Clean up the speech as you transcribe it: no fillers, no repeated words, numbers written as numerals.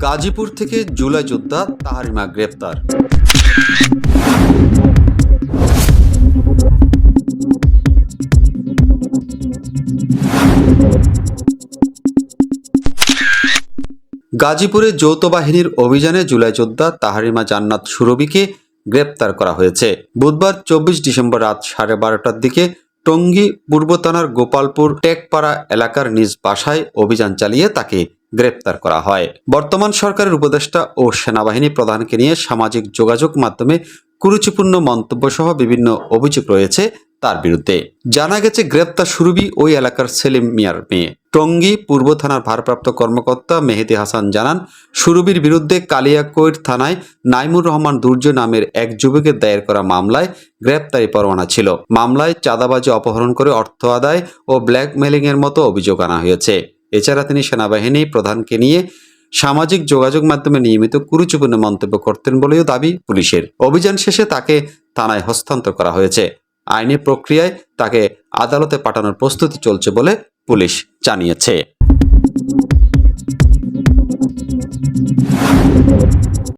গাজীপুর থেকে জুলাই যোদ্ধা তাহারিমা গ্রেপ্তার। গাজীপুরে যৌথ বাহিনীর অভিযানে জুলাই যোদ্ধা তাহারিমা জান্নাত সুরভিকে গ্রেপ্তার করা হয়েছে। বুধবার 24 ডিসেম্বর রাত 12:30টার দিকে টঙ্গী পূর্ব থানার গোপালপুর টেকপাড়া এলাকার নিজ বাসায় অভিযান চালিয়ে তাকে গ্রেপ্তার করা হয়। বর্তমান সরকারের উপদেষ্টা ও সেনাবাহিনী প্রধানকে নিয়ে সামাজিক যোগাযোগ মাধ্যমে কুরুচিপূর্ণ মন্তব্য সহ বিভিন্ন অভিযোগ রয়েছে তার বিরুদ্ধে। জানা গেছে, গ্রেপ্তার সুরভি ওই এলাকার সেলিম মিয়ার মেয়ে। টঙ্গী পূর্ব থানার ভারপ্রাপ্ত কর্মকর্তা মেহেদি হাসান জানান, সুরভির বিরুদ্ধে কালিয়াকৈর থানায় নাইমুর রহমান দুর্য নামের এক যুবকের দায়ের করা মামলায় গ্রেপ্তারি পরোয়ানা ছিল। মামলায় চাঁদাবাজি, অপহরণ করে অর্থ আদায় ও ব্ল্যাকমেলিংয়ের মতো অভিযোগ আনা হয়েছে। এছাড়া তিনি সেনাবাহিনী প্রধানকে নিয়ে সামাজিক যোগাযোগ মাধ্যমে নিয়মিত কুরুচিপূর্ণ মন্তব্য করতেন বলেও দাবি পুলিশের। অভিযান শেষে তাকে থানায় হস্তান্তর করা হয়েছে। আইনি প্রক্রিয়ায় তাকে আদালতে পাঠানোর প্রস্তুতি চলছে বলে পুলিশ জানিয়েছে।